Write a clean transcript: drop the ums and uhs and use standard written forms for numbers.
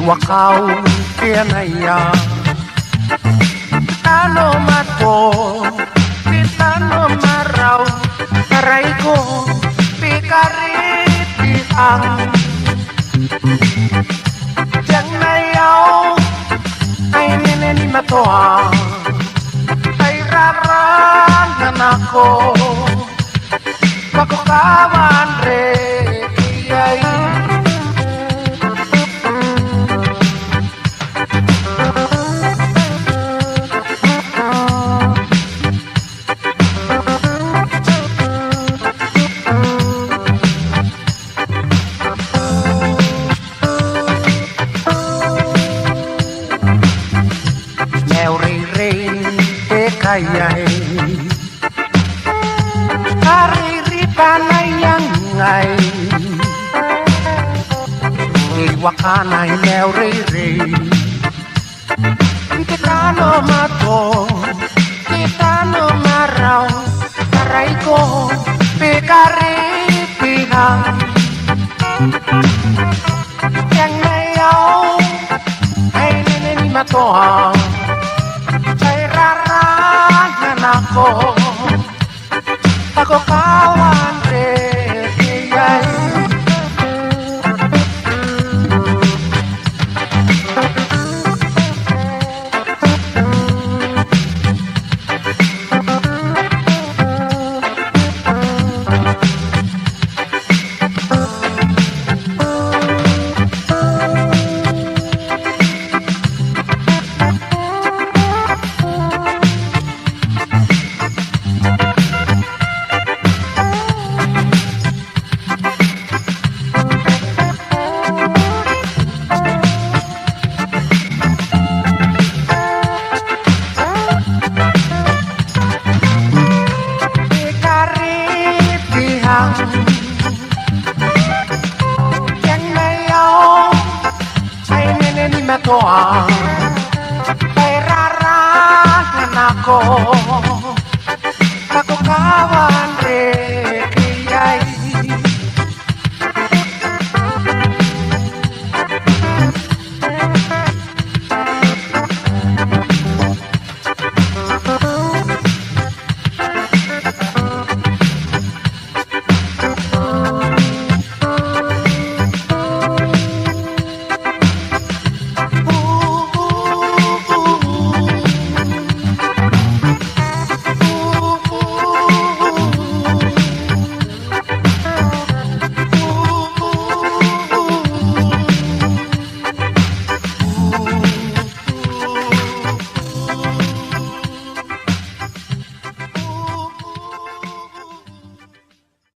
wakau pianaya tano mato tano marau raiko pikari ang yang nayau ay nene matoa ay rarangan ako makukawan re iyay kayay kariripan ay yangay iwakan ay neuriri kitano mato kitano maraw taray ko pikaripihang yang ngayaw ay nene matohang ako kawan iyay yang ngayaw ay nene ni matoa ay rarangan ako